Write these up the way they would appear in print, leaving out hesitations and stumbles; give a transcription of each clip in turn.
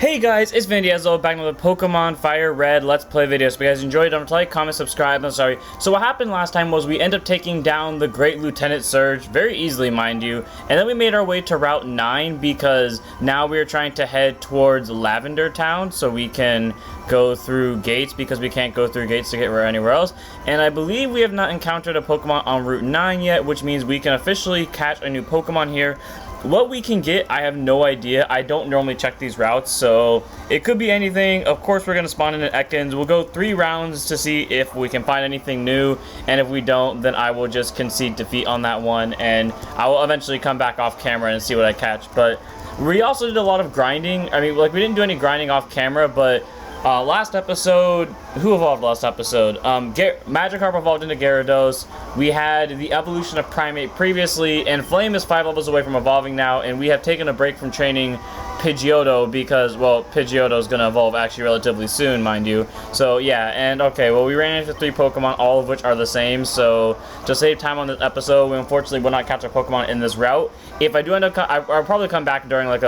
Hey guys, it's Van Diazzo back with a Pokemon FireRed Let's Play video. So if you guys enjoyed, don't like, comment, subscribe. I'm sorry. So what happened last time was we ended up taking down the Great Lieutenant Surge, very easily mind you, and then we made our way to Route 9 because now we're trying to head towards Lavender Town so we can go through gates because we can't go through gates to get anywhere else. And I believe we have not encountered a Pokemon on Route 9 yet, which means we can officially catch a new Pokemon here. What we can get, I have no idea. I don't normally check these routes, so it could be anything. Of course, we're going to spawn in at Ekans. We'll go 3 rounds to see if we can find anything new, and if we don't, then I will just concede defeat on that one, and I will eventually come back off camera and see what I catch. But we also did a lot of grinding. I mean, like, we didn't do any grinding off camera, but last episode, who evolved last episode? Magikarp evolved into Gyarados. We had the evolution of Primate previously, and Flame is 5 levels away from evolving now, and we have taken a break from training Pidgeotto because, well, Pidgeotto is going to evolve actually relatively soon, mind you. So, yeah, and okay, well, we ran into 3 Pokemon, all of which are the same, so to save time on this episode, we unfortunately will not catch a Pokemon in this route. If I do end up, I'll probably come back during, like,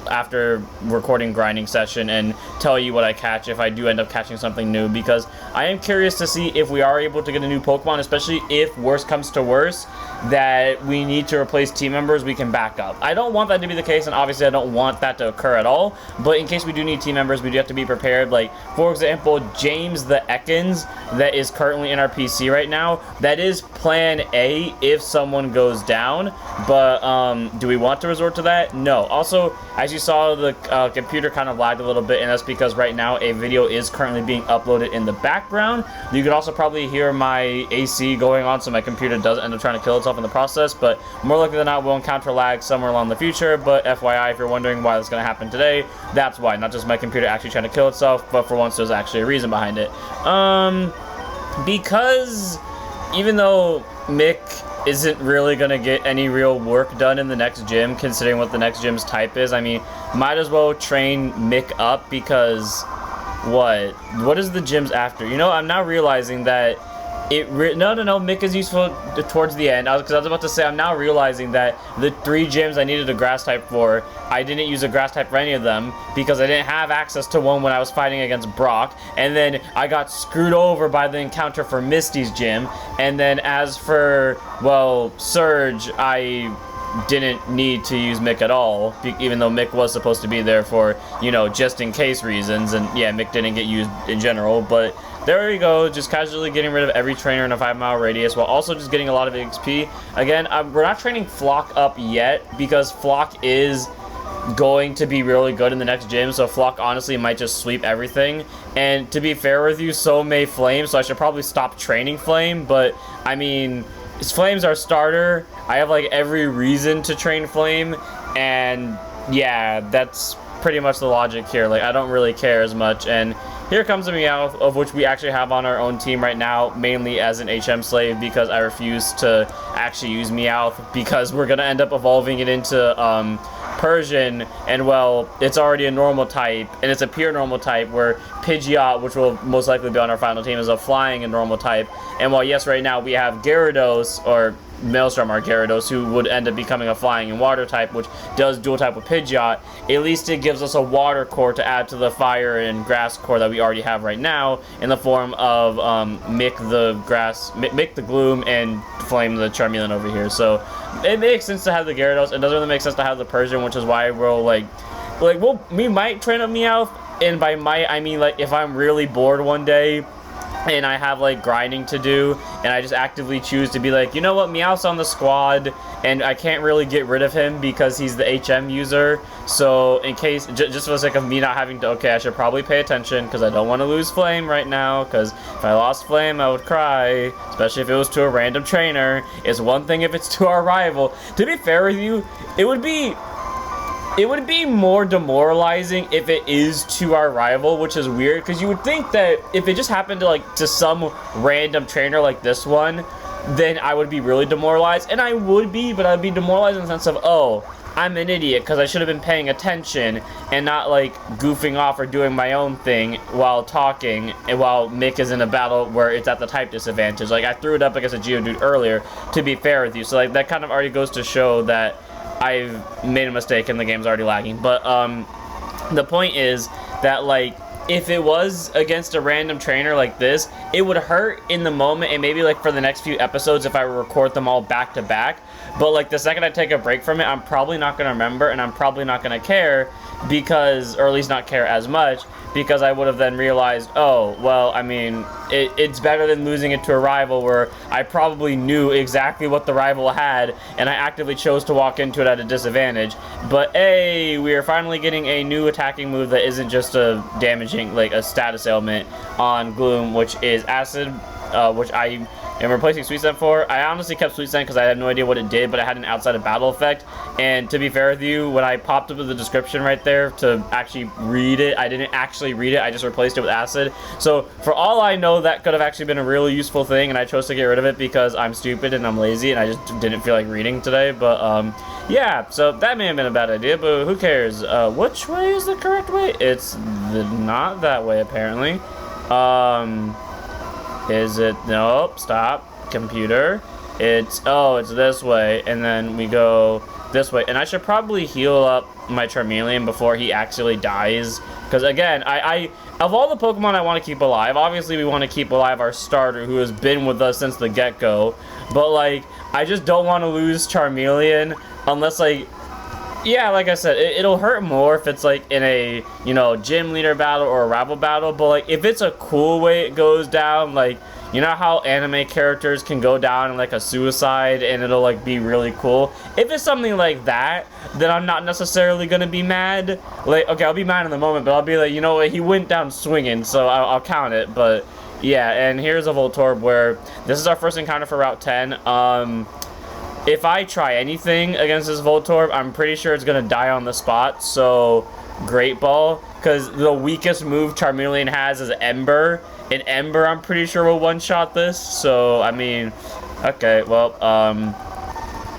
after recording grinding session and tell you what I catch if I do end up catching something new, because I am curious to see if we are able to get a new Pokemon, especially if worse comes to worse, that we need to replace team members, we can back up. I don't want that to be the case, and obviously I don't want that to occur at all, but in case we do need team members, we do have to be prepared. Like, for example, James the Ekans, that is currently in our PC right now, that is plan A if someone goes down, but do we want to resort to that? No. Also, as you saw, the computer kind of lagged a little bit, and that's because right now a video is currently being uploaded in the background. You could also probably hear my AC going on, so my computer does end up trying to kill itself in the process, but more likely than not, we'll encounter lag somewhere along the future. But FYI, if you're wondering why that's going to happen today, that's why. Not just my computer actually trying to kill itself, but for once there's actually a reason behind it. Because even though Mick isn't really going to get any real work done in the next gym, considering what the next gym's type is, I mean, might as well train Mick up because what is the gym's after? You know, I'm now realizing that no, Mick is useful towards the end. Because I was about to say, I'm now realizing that the 3 gyms I needed a grass type for, I didn't use a grass type for any of them because I didn't have access to one when I was fighting against Brock. And then I got screwed over by the encounter for Misty's gym. And then as for, well, Surge, I didn't need to use Mick at all, even though Mick was supposed to be there for, you know, just in case reasons. And yeah, Mick didn't get used in general, but there we go, just casually getting rid of every trainer in a 5-mile radius while also just getting a lot of XP. Again, we're not training Flock up yet because Flock is going to be really good in the next gym, so Flock honestly might just sweep everything. And to be fair with you, so may Flame, so I should probably stop training Flame, but I mean, Flame's our starter. I have like every reason to train Flame, and yeah, that's pretty much the logic here. Like, I don't really care as much. And here comes a Meowth, of which we actually have on our own team right now, mainly as an HM slave, because I refuse to actually use Meowth, because we're going to end up evolving it into Persian, and well, it's already a normal type, and it's a pure normal type, where Pidgeot, which will most likely be on our final team, is a flying and normal type. And while yes, right now we have Gyarados, or Maelstrom or Gyarados, who would end up becoming a flying and water type, which does dual type with Pidgeot, at least it gives us a water core to add to the fire and grass core that we already have right now, in the form of Mick the Gloom, and Flame the Charmeleon over here. So it makes sense to have the Gyarados. It doesn't really make sense to have the Persian, which is why we'll we might train up Meowth, and by might I mean, like, if I'm really bored one day and I have like grinding to do, and I just actively choose to be like, you know what, Meowth's on the squad, and I can't really get rid of him because he's the HM user, so in case, just for the sake of me not having to, okay, I should probably pay attention, because I don't want to lose Flame right now, because if I lost Flame, I would cry, especially if it was to a random trainer. It's one thing if it's to our rival. To be fair with you, it would be more demoralizing if it is to our rival, which is weird, because you would think that if it just happened to some random trainer like this one, then I would be really demoralized, and I would be, but I'd be demoralized in the sense of, oh, I'm an idiot because I should have been paying attention and not like goofing off or doing my own thing while talking, and while Mick is in a battle where it's at the type disadvantage. Like, I threw it up against a Geodude earlier, to be fair with you, so like that kind of already goes to show that I've made a mistake and the game's already lagging. But the point is that, like, if it was against a random trainer like this, it would hurt in the moment and maybe like for the next few episodes if I record them all back to back. But like the second I take a break from it, I'm probably not gonna remember, and I'm probably not gonna care because, or at least not care as much, because I would have then realized, oh, well, I mean, it's better than losing it to a rival where I probably knew exactly what the rival had, and I actively chose to walk into it at a disadvantage. But hey, we are finally getting a new attacking move that isn't just a damaging, like a status ailment on Gloom, which is Acid, which I am replacing Sweet Scent for. I honestly kept Sweet Scent because I had no idea what it did, but it had an outside of battle effect. And to be fair with you, when I popped up the description right there to actually read it, I didn't actually read it, I just replaced it with Acid. So for all I know, that could have actually been a really useful thing, and I chose to get rid of it because I'm stupid and I'm lazy and I just didn't feel like reading today. But yeah, so that may have been a bad idea, but who cares? Which way is the correct way? It's not that way, apparently. Is it? Nope, stop, computer. It's this way, and then we go this way. And I should probably heal up my Charmeleon before he actually dies, because again, I of all the Pokemon I want to keep alive, obviously we want to keep alive our starter who has been with us since the get-go, but like, I just don't want to lose Charmeleon unless, like, yeah, like I said, it'll hurt more if it's like in a, you know, gym leader battle or a rival battle, but like if it's a cool way it goes down, like, you know how anime characters can go down in like a suicide and it'll like be really cool? If it's something like that, then I'm not necessarily gonna be mad. Like, okay, I'll be mad in the moment, but I'll be like, you know what, he went down swinging, so I'll count it. But yeah, and here's a Voltorb where this is our first encounter for Route 10. If I try anything against this Voltorb, I'm pretty sure it's gonna die on the spot, so Great Ball, because the weakest move Charmeleon has is Ember, and Ember I'm pretty sure will one-shot this, so, I mean, okay, well,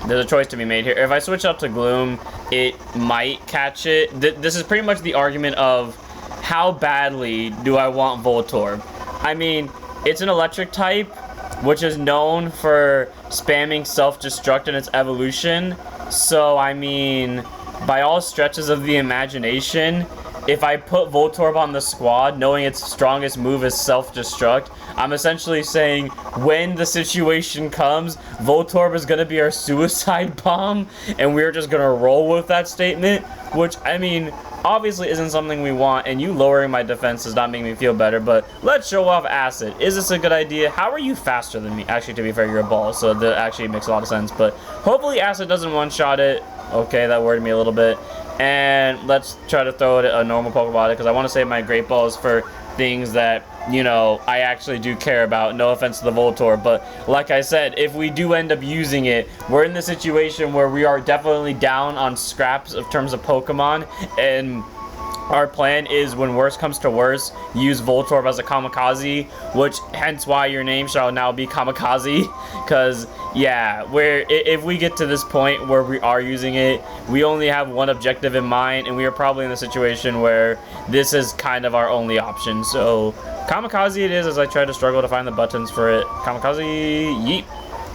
there's a choice to be made here. If I switch up to Gloom, it might catch it. This is pretty much the argument of how badly do I want Voltorb. I mean, it's an electric type, which is known for spamming self-destruct in its evolution. So, I mean, by all stretches of the imagination, if I put Voltorb on the squad, knowing its strongest move is self-destruct, I'm essentially saying when the situation comes, Voltorb is going to be our suicide bomb, and we're just going to roll with that statement, which, I mean, obviously isn't something we want, and you lowering my defense does not make me feel better, but let's show off Acid. Is this a good idea? How are you faster than me? Actually, to be fair, you're a ball, so that actually makes a lot of sense, but hopefully Acid doesn't one-shot it. Okay, that worried me a little bit. And let's try to throw it at a normal Pokeball, because I want to save my Great Balls for things that, you know, I actually do care about. No offense to the Voltorb, but like I said, if we do end up using it, we're in the situation where we are definitely down on scraps of terms of Pokemon, and our plan is, when worse comes to worse, use Voltorb as a kamikaze, which hence why your name shall now be Kamikaze, because yeah, if we get to this point where we are using it, we only have one objective in mind, and we are probably in a situation where this is kind of our only option. So Kamikaze it is, as I try to struggle to find the buttons for it. Kamikaze, yeet.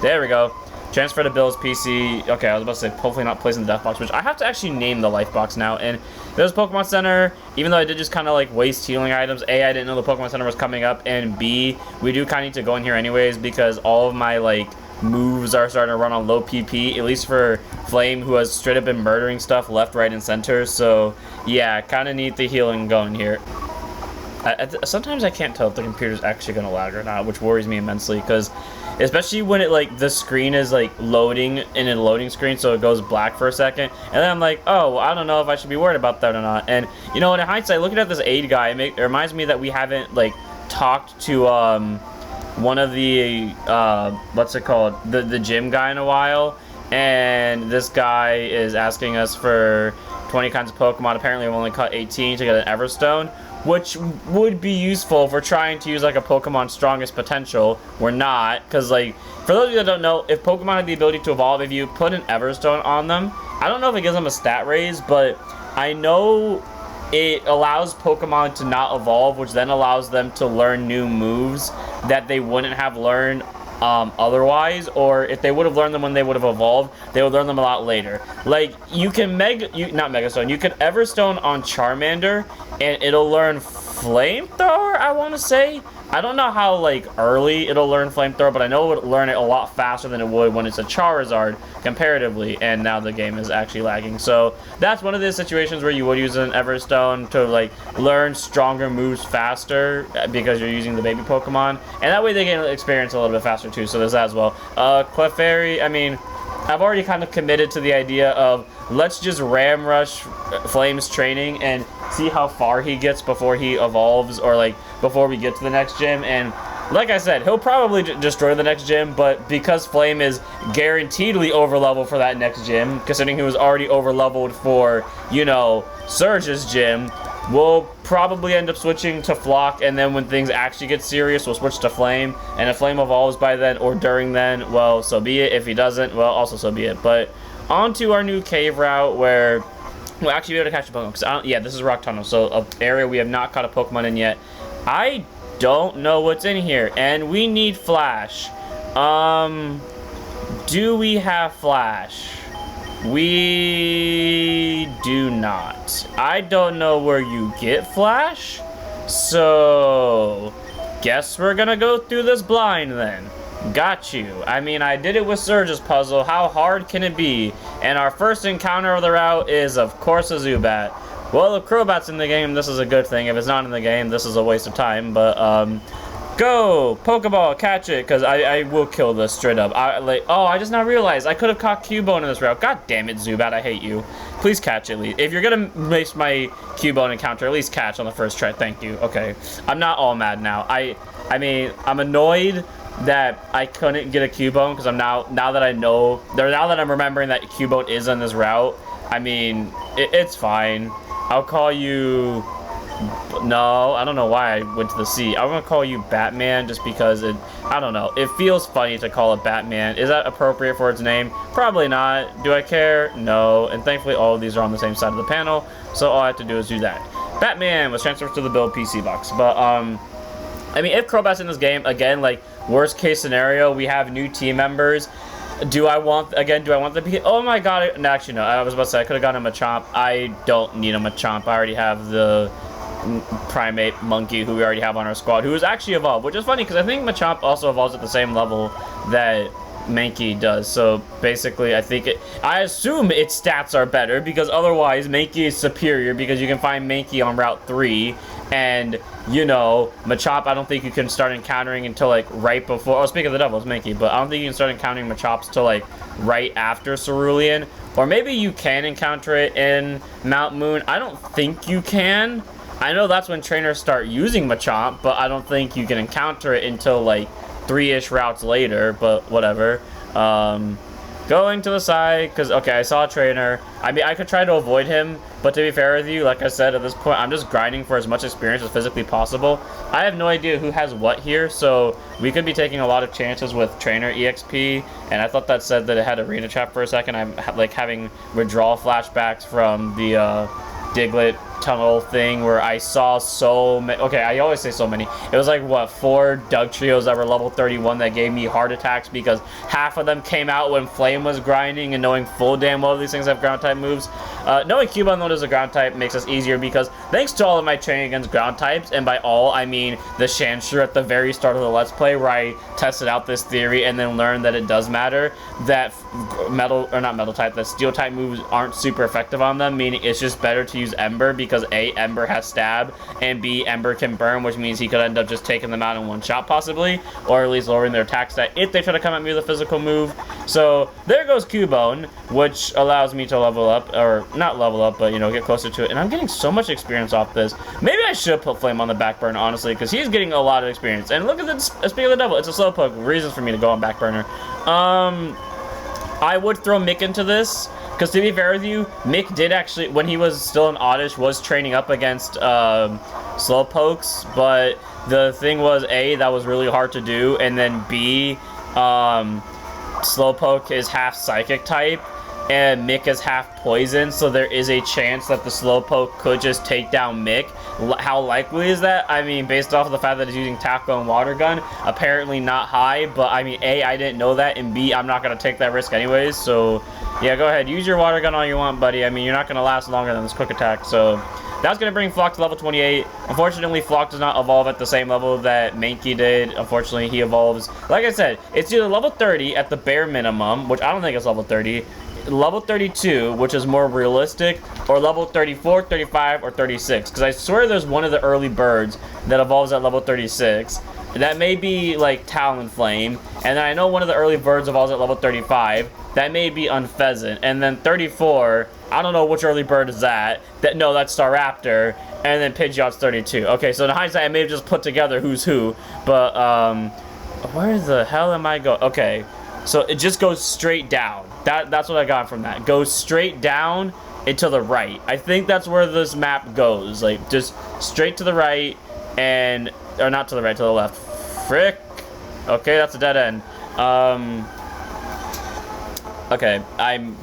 There we go. Transfer to Bill's PC. Okay, I was about to say, hopefully not placing the Death Box, which I have to actually name the Life Box now. And there's Pokemon Center, even though I did just kind of like waste healing items. A, I didn't know the Pokemon Center was coming up, and B, we do kind of need to go in here anyways because all of my like moves are starting to run on low PP, at least for Flame, who has straight up been murdering stuff left, right, and center. So yeah, kind of need the healing going here. Sometimes I can't tell if the computer's actually going to lag or not, which worries me immensely, because especially when it like the screen is like loading in a loading screen, so it goes black for a second, and then I'm like, oh, well, I don't know if I should be worried about that or not. And you know, in hindsight, looking at this aid guy, it reminds me that we haven't like talked to one of the what's it called, the gym guy in a while, and this guy is asking us for 20 kinds of Pokemon. Apparently, we've only caught 18 to get an Everstone, which would be useful if we're trying to use like a Pokemon's strongest potential. We're not, because like, for those of you that don't know, if Pokemon have the ability to evolve, if you put an Everstone on them, I don't know if it gives them a stat raise, but I know it allows Pokemon to not evolve, which then allows them to learn new moves that they wouldn't have learned otherwise, or if they would have learned them when they would have evolved, they would learn them a lot later. Like, you can not Megastone, you can Everstone on Charmander, and it'll learn Flamethrower, I want to say. I don't know how, like, early it'll learn Flamethrower, but I know it'll learn it a lot faster than it would when it's a Charizard, comparatively, and now the game is actually lagging. So, that's one of the situations where you would use an Everstone to, like, learn stronger moves faster, because you're using the baby Pokemon, and that way they gain experience a little bit faster, too, so there's that as well. Clefairy, I mean, I've already kind of committed to the idea of, let's just Ram Rush Flame's training and see how far he gets before he evolves, or like before we get to the next gym. And like I said, he'll probably destroy the next gym, but because Flame is guaranteedly overleveled for that next gym, considering he was already overleveled for, you know, Surge's gym, we'll probably end up switching to Flock, and then when things actually get serious, we'll switch to Flame. And if Flame evolves by then or during then, well, so be it. If he doesn't, well, also so be it. But on to our new cave route, where we'll actually be able to catch a Pokemon. Because yeah, this is Rock Tunnel, so an area we have not caught a Pokemon in yet. I don't know what's in here, and we need Flash. Do we have Flash? We do not. I don't know where you get Flash, so guess we're gonna go through this blind then. Got you. I mean, I did it with Surge's puzzle. How hard can it be? And our first encounter of the route is, of course, a Zubat. Well, if Crobat's in the game, this is a good thing. If it's not in the game, this is a waste of time. But, go! Pokeball, catch it, because I will kill this straight up. I just now realized I could have caught Cubone in this route. God damn it, Zubat, I hate you. Please catch it, if you're gonna waste my Cubone encounter, at least catch on the first try. Thank you. Okay. I'm not all mad now. I mean, I'm annoyed that I couldn't get a Cubone, because I'm now that I'm remembering that Cubone is on this route. I mean, it's fine. I'll call you... No, I don't know why I went to the C. I'm gonna call you Batman just because I don't know. It feels funny to call it Batman. Is that appropriate for its name? Probably not. Do I care? No. And thankfully all of these are on the same side of the panel, so all I have to do is do that. Batman was transferred to the build PC box. But, I mean, if Crobat's in this game, again, like, worst case scenario, we have new team members. Do I want them to be... Oh my god, no, actually no, I was about to say I could have gotten a Machamp. I don't need a Machamp. I already have the Primate Monkey who we already have on our squad, who is actually evolved, which is funny because I think Machamp also evolves at the same level that Mankey does. So basically, I assume its stats are better, because otherwise Mankey is superior, because you can find Mankey on Route 3, and, you know, Machamp I don't think you can start encountering until, like, right before... Oh, speaking of the devil, it's Mankey, but I don't think you can start encountering Machamps till, like, right after Cerulean. Or maybe you can encounter it in Mount Moon. I don't think you can. I know that's when trainers start using Machamp, but I don't think you can encounter it until, like, 3-ish routes later, but whatever. Going to the side, because, okay, I saw a trainer. I mean, I could try to avoid him, but to be fair with you, like I said, at this point, I'm just grinding for as much experience as physically possible. I have no idea who has what here, so we could be taking a lot of chances with trainer EXP, and I thought that said that it had arena trap for a second. I'm, like, having withdrawal flashbacks from the, Diglett tunnel thing where I saw so many. Okay, I always say so many. It was like, what, 4 Doug Trios that were level 31 that gave me heart attacks because half of them came out when Flame was grinding, and knowing full damn well these things have ground type moves. Knowing Cubone though as a ground type makes us easier, because thanks to all of my training against ground types, and by all I mean the Shansher at the very start of the Let's Play, where I tested out this theory and then learned that it does matter, that that steel type moves aren't super effective on them, meaning it's just better to use Ember, because A, Ember has stab, and B, Ember can burn, which means he could end up just taking them out in one shot possibly, or at least lowering their attack stat if they try to come at me with a physical move. So there goes Cubone, which allows me to level up, or not level up, but, you know, get closer to it. And I'm getting so much experience off this. Maybe I should put Flame on the back burner, honestly, because he's getting a lot of experience. And look at this, speaking of the devil, it's a Slowpoke. Reasons for me to go on back burner. I would throw Mick into this, because to be fair with you, Mick did actually, when he was still in Oddish, was training up against Slowpokes, but the thing was, A, that was really hard to do, and then B, Slowpoke is half Psychic type, and Mick is half poison, so there is a chance that the Slowpoke could just take down Mick. How likely is that? I mean, based off of the fact that he's using Tackle and Water Gun, apparently not high, but I mean, A, I didn't know that, and B, I'm not going to take that risk anyways, so yeah, go ahead. Use your Water Gun all you want, buddy. I mean, you're not going to last longer than this Quick Attack, so that's going to bring Flock to level 28. Unfortunately, Flock does not evolve at the same level that Mankey did. Unfortunately, he evolves, like I said, it's either level 30 at the bare minimum, which I don't think it's level 30, level 32, which is more realistic, or level 34, 35, or 36. Because I swear there's one of the early birds that evolves at level 36. That may be like Talonflame. And then I know one of the early birds evolves at level 35. That may be Unpheasant. And then 34, I don't know which early bird is that. No, that's Staraptor. And then Pidgeot's 32. Okay, so in hindsight, I may have just put together who's who. But, where the hell am I going? Okay, so it just goes straight down. That's what I got from that. Goes straight down and to the right. I think that's where this map goes. Like, just straight to the right and... Or not to the right, to the left. Frick. Okay, that's a dead end. Okay, I'm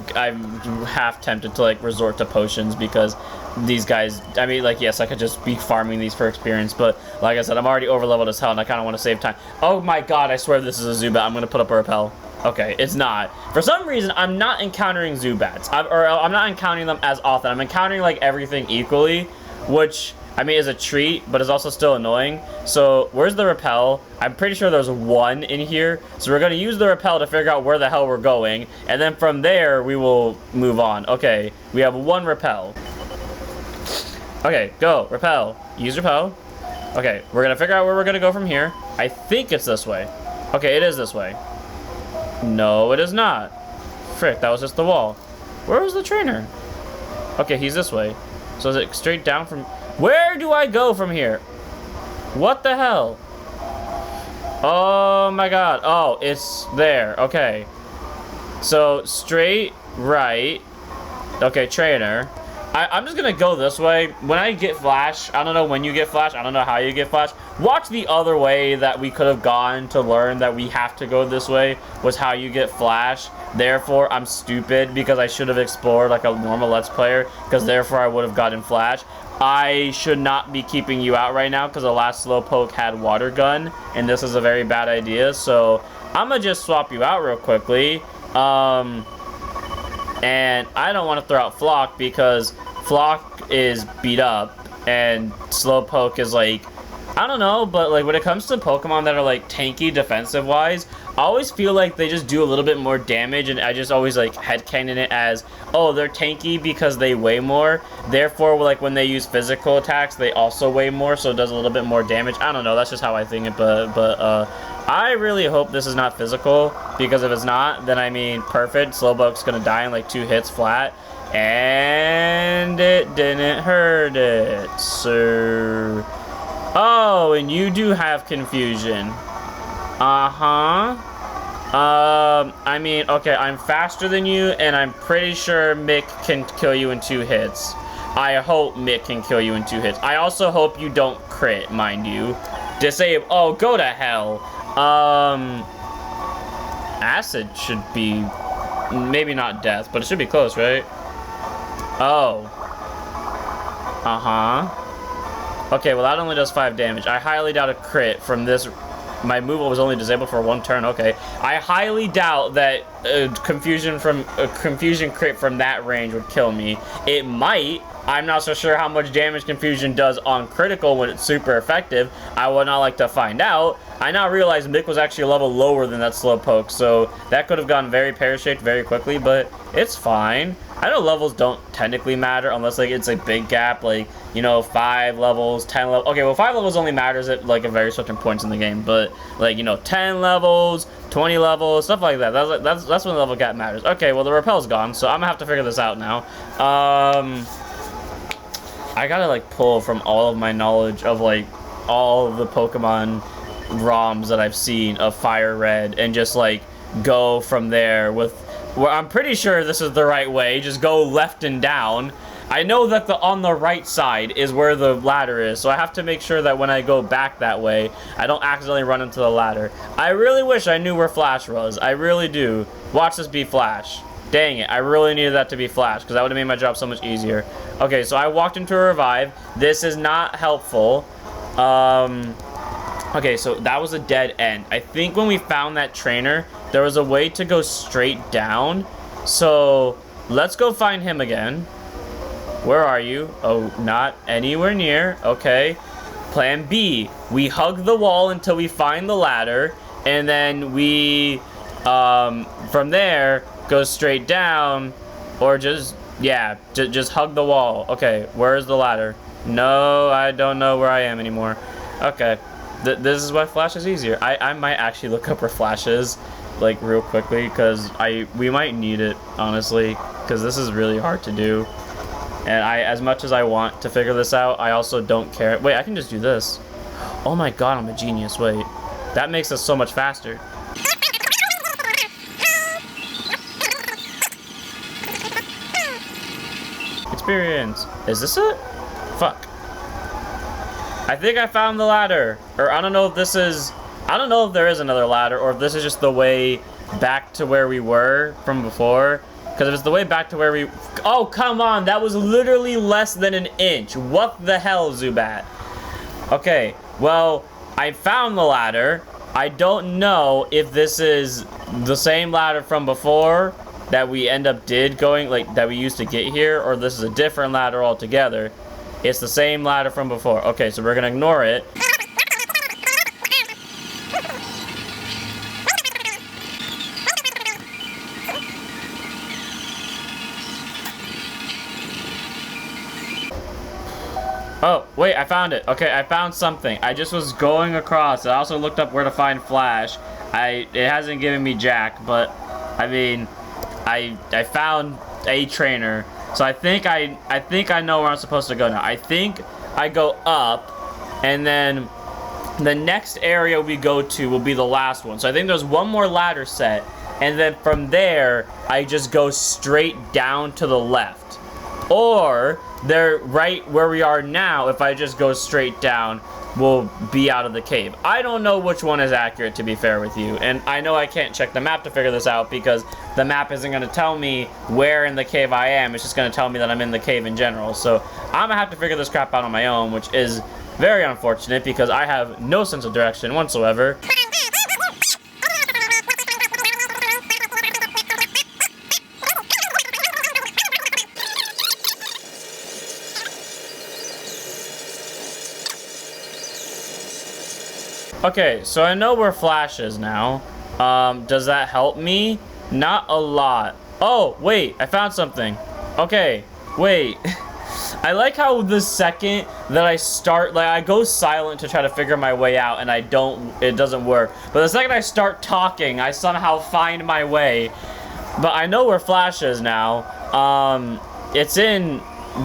half tempted to, like, resort to potions because these guys... I mean, like, yes, I could just be farming these for experience, but like I said, I'm already over-leveled as hell, and I kind of want to save time. Oh my god, I swear this is a Zubat. I'm going to put up a Repel. Okay, it's not. For some reason, I'm not encountering Zubats. I'm not encountering them as often. I'm encountering, like, everything equally, which... I mean, is a treat, but is also still annoying. So, where's the Repel? I'm pretty sure there's one in here. So, we're going to use the Repel to figure out where the hell we're going. And then from there, we will move on. Okay, we have one Repel. Okay, go. Repel. Use Repel. Okay, we're going to figure out where we're going to go from here. I think it's this way. Okay, it is this way. No, it is not. Frick, that was just the wall. Where was the trainer? Okay, he's this way. So, is it straight down from... Where do I go from here? What the hell? Oh my god. Oh, it's there. Okay. So, straight right. Okay, trainer. I'm just gonna go this way. When I get Flash, I don't know when you get Flash. I don't know how you get Flash. Watch the other way that we could have gone to learn that we have to go this way was how you get Flash. Therefore, I'm stupid because I should have explored like a normal Let's Player because therefore I would have gotten Flash. I should not be keeping you out right now because the last Slowpoke had Water Gun and this is a very bad idea. So, I'm gonna just swap you out real quickly. And I don't want to throw out Flock because Flock is beat up and Slowpoke is like, I don't know, but like when it comes to Pokemon that are like tanky defensive wise, I always feel like they just do a little bit more damage, and I just always like headcanon it as, oh, they're tanky because they weigh more. Therefore, like when they use physical attacks, they also weigh more, so it does a little bit more damage. I don't know, that's just how I think it, but I really hope this is not physical, because if it's not, then I mean, perfect. Slowpoke's gonna die in like 2 hits flat, and it didn't hurt it, so... Oh, and you do have confusion. Uh-huh. I mean, okay, I'm faster than you, and I'm pretty sure Mick can kill you in 2 hits. I hope Mick can kill you in 2 hits. I also hope you don't crit, mind you. Disable. Oh, go to hell. Acid should be... Maybe not death, but it should be close, right? Oh. Uh-huh. Okay, well that only does 5 damage. I highly doubt a crit from this. My move was only disabled for 1 turn. Okay, I highly doubt that confusion crit from that range would kill me. It might. I'm not so sure how much damage confusion does on critical when it's super effective. I would not like to find out. I now realize Mick was actually a level lower than that Slowpoke, so that could have gone very pear-shaped very quickly, but it's fine. I know levels don't technically matter unless like it's a big gap, like, you know, 5 levels, 10 levels. Okay, well 5 levels only matters at like a very certain points in the game, but like, you know, 10 levels, 20 levels, stuff like that. That's when the level gap matters. Okay, well the Repel's gone, so I'm gonna have to figure this out now. I gotta like pull from all of my knowledge of like all of the Pokemon ROMs that I've seen of FireRed and just like go from there with, well, I'm pretty sure this is the right way. Just go left and down. I know that on the right side is where the ladder is, so I have to make sure that when I go back that way, I don't accidentally run into the ladder. I really wish I knew where Flash was. I really do. Watch this be Flash. Dang it, I really needed that to be flash, because that would have made my job so much easier. Okay, so I walked into a revive. This is not helpful. Okay, so that was a dead end. I think when we found that trainer, there was a way to go straight down. So, let's go find him again. Where are you? Oh, not anywhere near. Okay. Plan B. We hug the wall until we find the ladder. And then we, from there, go straight down. Or just, yeah, just hug the wall. Okay, where's the ladder? No, I don't know where I am anymore. Okay. This is why Flash is easier. I might actually look up where Flash is, like, real quickly, because we might need it, honestly, because this is really hard to do. And as much as I want to figure this out, I also don't care. Wait, I can just do this. Oh my god, I'm a genius. Wait. That makes us so much faster. Experience. Is this it? Fuck. I think I found the ladder. Or I don't know if this is... I don't know if there is another ladder or if this is just the way back to where we were from before. Because if it's the way back to where we... Oh, come on. That was literally less than an inch. What the hell, Zubat? Okay. Well, I found the ladder. I don't know if this is the same ladder from before that we that we used to get here, or this is a different ladder altogether. It's the same ladder from before. Okay, so we're gonna ignore it. Oh, wait, I found it. Okay, I found something. I just was going across. I also looked up where to find Flash. It hasn't given me Jack, but I mean, I found a trainer. So I think I know where I'm supposed to go now. I think I go up, and then the next area we go to will be the last one. So I think there's one more ladder set, and then from there I just go straight down to the left. Or they're right where we are now. If I just go straight down, we'll be out of the cave. I don't know which one is accurate, to be fair with you. And I know I can't check the map to figure this out because the map isn't going to tell me where in the cave I am. It's just going to tell me that I'm in the cave in general. So I'm going to have to figure this crap out on my own, which is very unfortunate because I have no sense of direction whatsoever. Okay, so I know where Flash is now. Does that help me? Not a lot. Oh, wait, I found something. Okay, wait. I like how the second that I start, like, I go silent to try to figure my way out, and it doesn't work. But the second I start talking, I somehow find my way. But I know where Flash is now. It's in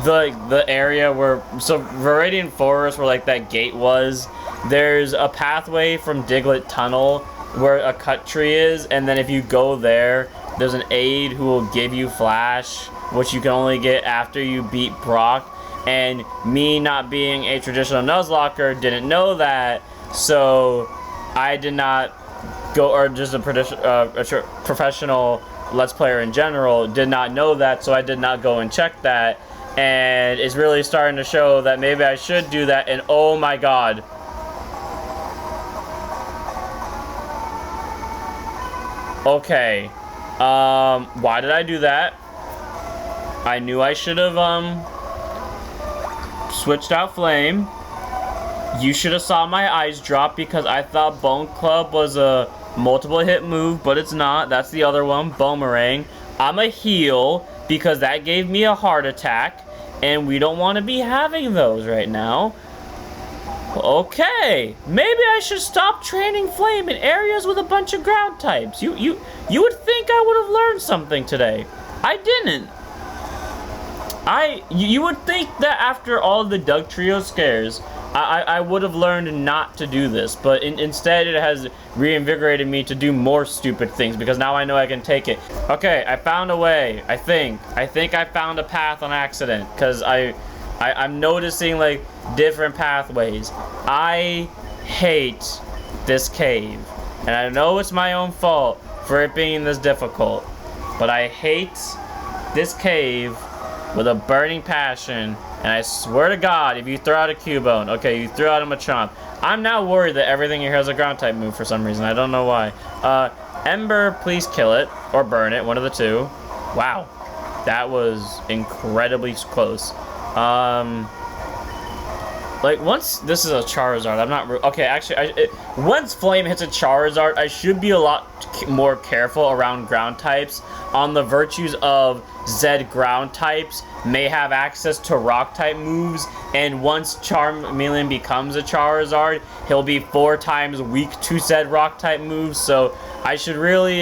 the area where, so Viridian Forest, where, like, that gate was. There's a pathway from Diglett Tunnel where a cut tree is, and then if you go there, there's an aide who will give you Flash, which you can only get after you beat Brock. And me not being a traditional Nuzlocker didn't know that, so I did not go, or just a professional Let's Player in general did not know that, so I did not go and check that. And it's really starting to show that maybe I should do that, and oh my god. Okay, why did I do that? I knew I should have, switched out Flame. You should have saw my eyes drop because I thought Bone Club was a multiple hit move, but it's not. That's the other one, Boomerang. I'm a heal because that gave me a heart attack, and we don't want to be having those right now. Okay, maybe I should stop training Flame in areas with a bunch of ground types. You would think I would have learned something today. I didn't. You would think that after all the Doug Trio scares, I would have learned not to do this, but instead it has reinvigorated me to do more stupid things because now I know I can take it. Okay, I found a way. I think I found a path on accident because I'm noticing like different pathways. I hate this cave, and I know it's my own fault for it being this difficult. but I hate this cave with a burning passion. And I swear to God, if you throw out a Cubone, okay, you throw out a Machamp, I'm now worried that everything here has a ground type move for some reason. I don't know why. Ember, please kill it or burn it, one of the two. Wow, that was incredibly close. Like, once this is a Charizard, I'm not... Okay, actually, once Flame hits a Charizard, I should be a lot more careful around ground types on the virtues of Zed ground types may have access to rock type moves, and once Charmeleon becomes a Charizard, he'll be 4 times weak to Zed rock type moves, so I should really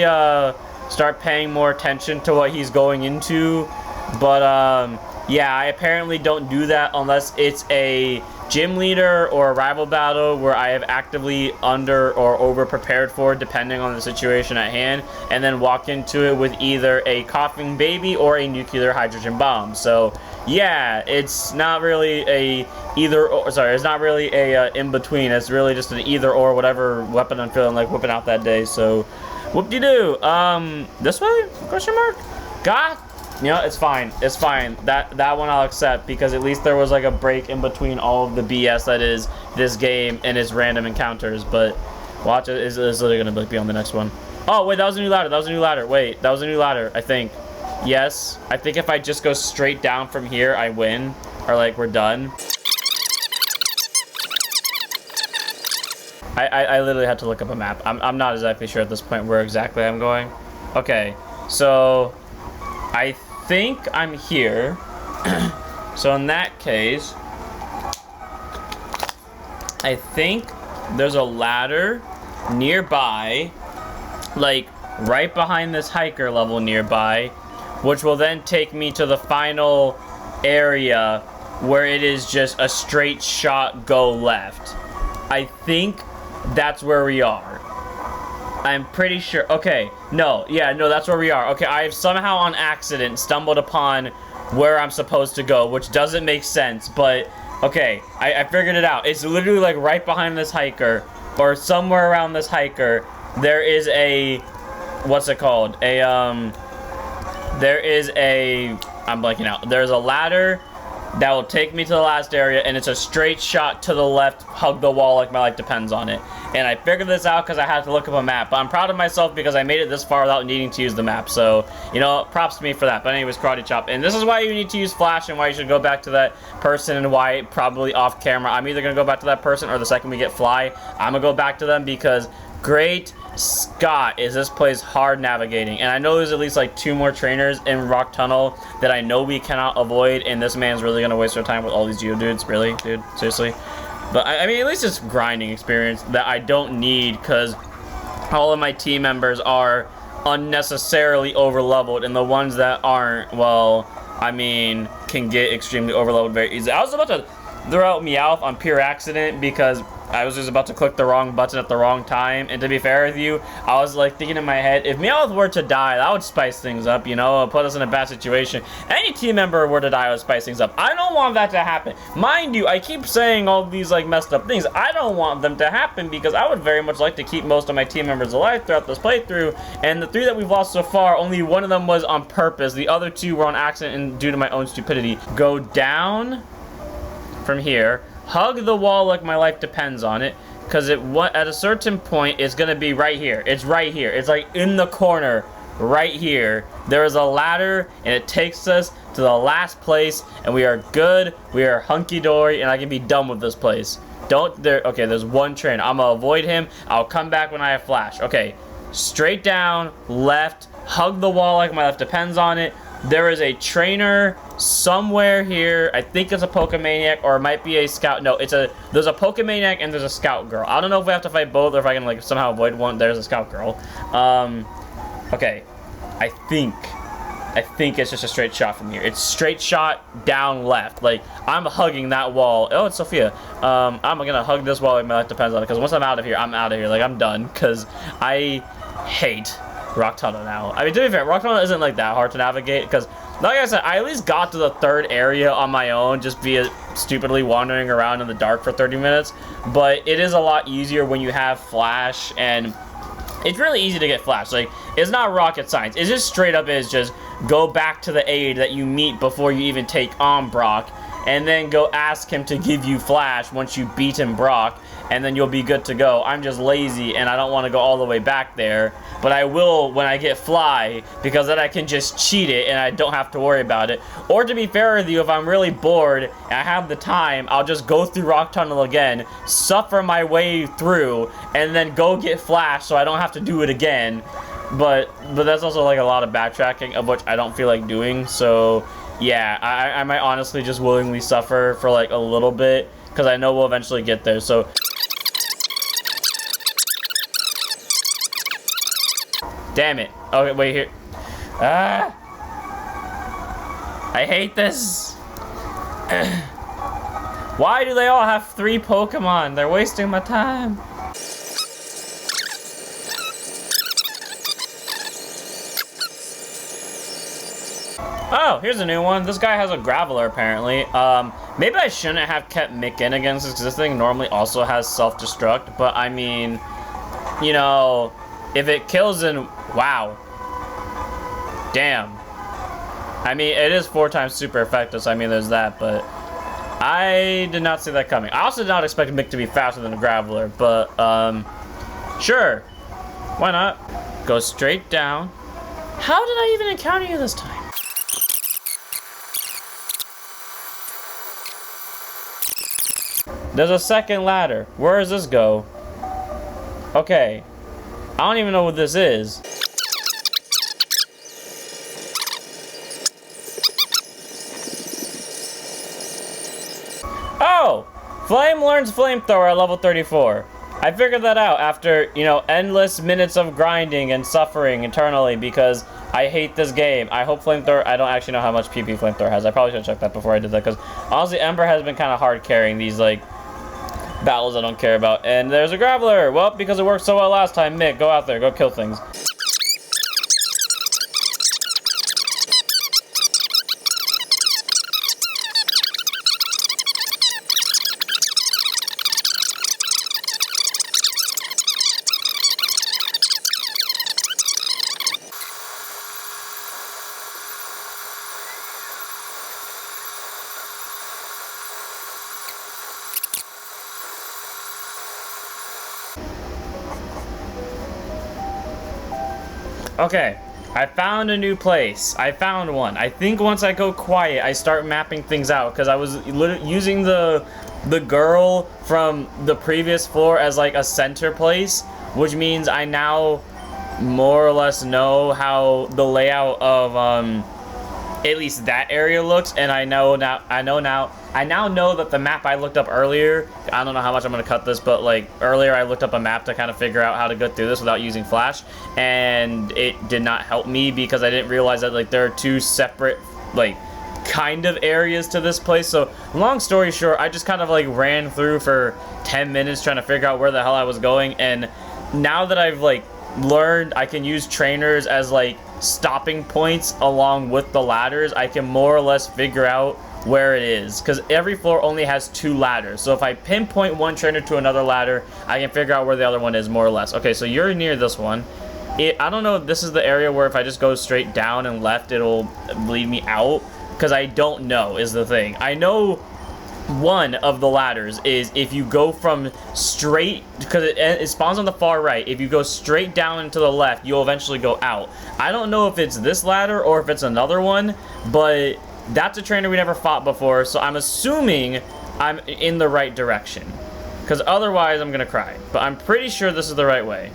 start paying more attention to what he's going into. But yeah, I apparently don't do that unless it's a gym leader or a rival battle where I have actively under or over prepared for, depending on the situation at hand, and then walk into it with either a coughing baby or a nuclear hydrogen bomb. So yeah, it's not really a either or, sorry, it's not really a in between. It's really just an either or, whatever weapon I'm feeling like whipping out that day. So whoop-de-doo. This way? Question mark? God. You know, it's fine. It's fine. That one I'll accept, because at least there was like a break in between all of the BS that is this game and its random encounters. But watch it. It's literally gonna be on the next one. Oh wait, that was a new ladder. That was a new ladder. Wait, that was a new ladder. I think. Yes. I think if I just go straight down from here, I win, or like we're done. I literally had to look up a map. I'm not exactly sure at this point where exactly I'm going. Okay, so I think I'm here. So in that case, I think there's a ladder nearby, like right behind this hiker level nearby, which will then take me to the final area where it is just a straight shot go left. I think that's where we are. I'm pretty sure. Okay, no, yeah, no, that's where we are. Okay, I have somehow on accident stumbled upon where I'm supposed to go, which doesn't make sense, but okay, I figured it out. It's literally like right behind this hiker, or somewhere around this hiker, there is a, what's it called? I'm blanking out. There's a ladder that will take me to the last area, and it's a straight shot to the left, hug the wall like my life depends on it. And I figured this out because I had to look up a map, but I'm proud of myself because I made it this far without needing to use the map. So, you know, props to me for that. But anyways, karate chop. And this is why you need to use flash, and why you should go back to that person, and why probably off camera I'm either going to go back to that person, or the second we get fly, I'm going to go back to them, because great Scott, is this place hard navigating. And I know there's at least like 2 more trainers in Rock Tunnel that I know we cannot avoid, and this man's really gonna waste our time with all these Geodudes. Really, dude? Seriously? But I mean, at least it's grinding experience that I don't need, because all of my team members are unnecessarily overleveled, and the ones that aren't, well, I mean, can get extremely overleveled very easily. I was about to throw out Meowth on pure accident because I was just about to click the wrong button at the wrong time. And to be fair with you, I was like thinking in my head, if Meowth were to die, that would spice things up, you know, put us in a bad situation. Any team member were to die would spice things up. I don't want that to happen. Mind you, I keep saying all these like messed up things. I don't want them to happen, because I would very much like to keep most of my team members alive throughout this playthrough. And the 3 that we've lost so far, only 1 of them was on purpose. The other 2 were on accident and due to my own stupidity. Go down from here, hug the wall like my life depends on it, because at a certain point it's gonna be right here. It's right here. It's like in the corner right here. There is a ladder, and it takes us to the last place, and we are good. We are hunky-dory, and I can be done with this place. Okay, there's 1 trainer. I'm gonna avoid him. I'll come back when I have flash. Okay, straight down, left, hug the wall like my life depends on it. There is a trainer somewhere here. I think it's a Pokemaniac, or it might be a Scout. No, there's a Pokemaniac and there's a Scout Girl. I don't know if we have to fight both, or if I can like somehow avoid one. There's a Scout Girl. Okay. I think it's just a straight shot from here. It's straight shot down left. Like, I'm hugging that wall. Oh, it's Sophia. I'm gonna hug this wall like my life depends on it, because once I'm out of here, I'm out of here. Like, I'm done, because I hate Rock Tunnel now. I mean, to be fair, Rock Tunnel isn't like that hard to navigate, because like I said, I at least got to the 3rd area on my own, just via stupidly wandering around in the dark for 30 minutes. But it is a lot easier when you have flash, and it's really easy to get flash. Like, It's not rocket science. It's just straight up is just go back to the aide that you meet before you even take on Brock, and then go ask him to give you Flash once you beat him Brock, and then you'll be good to go. I'm just lazy, and I don't want to go all the way back there, but I will when I get Fly, because then I can just cheat it, and I don't have to worry about it. Or to be fair with you, if I'm really bored, and I have the time, I'll just go through Rock Tunnel again, suffer my way through, and then go get Flash so I don't have to do it again. But that's also like a lot of backtracking, of which I don't feel like doing, so yeah, I might honestly just willingly suffer for like a little bit, because I know we'll eventually get there, so. Damn it. Okay, wait here. Ah! I hate this. Why do they all have 3 Pokemon? They're wasting my time. Oh, here's a new one. This guy has a Graveler, apparently. Maybe I shouldn't have kept Mick in against this, because this thing normally also has self-destruct, but I mean, you know, if it kills in... Wow. Damn. I mean, it is 4 times super effective, so I mean, there's that, but I did not see that coming. I also did not expect Mick to be faster than a Graveler, but, sure. Why not? Go straight down. How did I even encounter you this time? There's a second ladder. Where does this go? Okay. I don't even know what this is. Oh! Flame learns Flamethrower at level 34. I figured that out after, you know, endless minutes of grinding and suffering eternally because I hate this game. I hope Flamethrower... I don't actually know how much PP Flamethrower has. I probably should have checked that before I did that, because honestly, Ember has been kind of hard carrying these, like, battles I don't care about. And there's a Graveler. Well, because it worked so well last time, Mick, go out there, go kill things. Okay, I found a new place. I found one. I think once I go quiet, I start mapping things out, because I was using the girl from the previous floor as like a center place, which means I now more or less know how the layout of at least that area looks, and I now know that the map I looked up earlier, I don't know how much I'm gonna cut this, but like earlier I looked up a map to kind of figure out how to go through this without using Flash, and it did not help me because I didn't realize that like there are 2 separate like kind of areas to this place. So long story short, I just kind of like ran through for 10 minutes trying to figure out where the hell I was going, and now that I've like learned I can use trainers as like stopping points along with the ladders, I can more or less figure out where it is, because every floor only has 2 ladders. So if I pinpoint one trainer to another ladder, I can figure out where the other one is more or less. Okay, so you're near this one. I don't know if this is the area where if I just go straight down and left, it'll lead me out, because I don't know is the thing. I know one of the ladders is if you go from straight, because it spawns on the far right, if you go straight down and to the left, you'll eventually go out. I don't know if it's this ladder or if it's another one, but that's a trainer we never fought before, so I'm assuming I'm in the right direction, because otherwise I'm gonna cry. But I'm pretty sure this is the right way.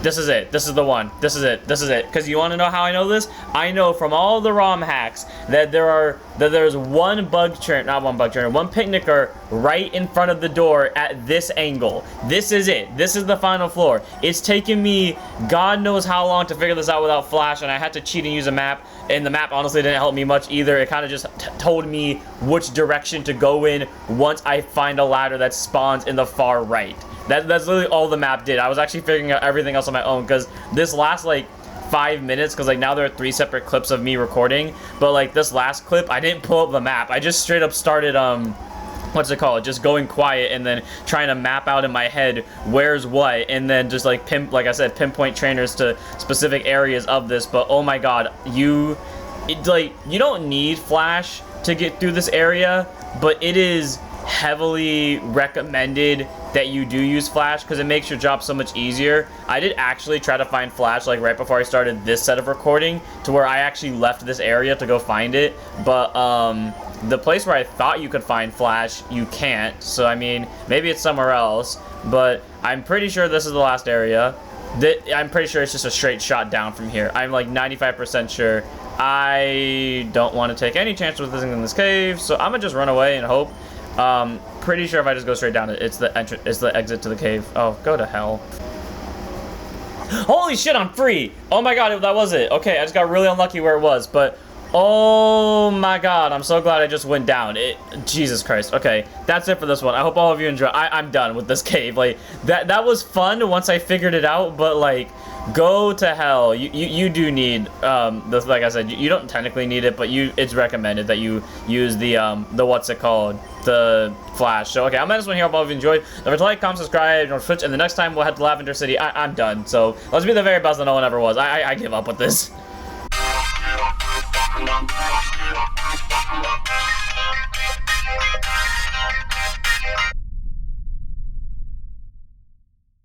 This is it. This is the one. This is it. This is it. Because you want to know how I know this? I know from all the ROM hacks that there's one bug trainer, not one bug trainer, one picnicker right in front of the door at this angle. This is it. This is the final floor. It's taken me God knows how long to figure this out without Flash, and I had to cheat and use a map, and the map honestly didn't help me much either. It kind of just told me which direction to go in once I find a ladder that spawns in the far right. That's literally all the map did. I was actually figuring out everything else on my own, because this last like 5 minutes, because like now there are 3 separate clips of me recording, but like this last clip I didn't pull up the map. I just straight up started what's it called, just going quiet and then trying to map out in my head where's what, and then just like like I said, pinpoint trainers to specific areas of this. But oh my god, you don't need flash to get through this area, but it is heavily recommended that you do use flash because it makes your job so much easier. I did actually try to find flash like right before I started this set of recording, to where I actually left this area to go find it, but the place where I thought you could find flash, you can't. So I mean, maybe it's somewhere else, but I'm pretty sure this is the last area. I'm pretty sure it's just a straight shot down from here. I'm like 95% sure. I don't want to take any chance with visiting this cave, so I'm gonna just run away and hope. Pretty sure if I just go straight down, it's the exit to the cave. Oh, go to hell. Holy shit, I'm free! Oh my god, that was it. Okay, I just got really unlucky where it was, but oh my god, I'm so glad I just went down. Jesus Christ. Okay, that's it for this one. I hope all of you enjoy. I'm done with this cave. Like, that was fun once I figured it out, but like, go to hell. You do need this. Like I said, you don't technically need it, but it's recommended that you use the what's it called, the flash. So okay, I'm gonna end this one here. Hope all of you enjoyed. Don't forget to like, comment, subscribe, on Twitch, and the next time we'll head to Lavender City. I'm done. So let's be the very best that no one ever was. I give up with this.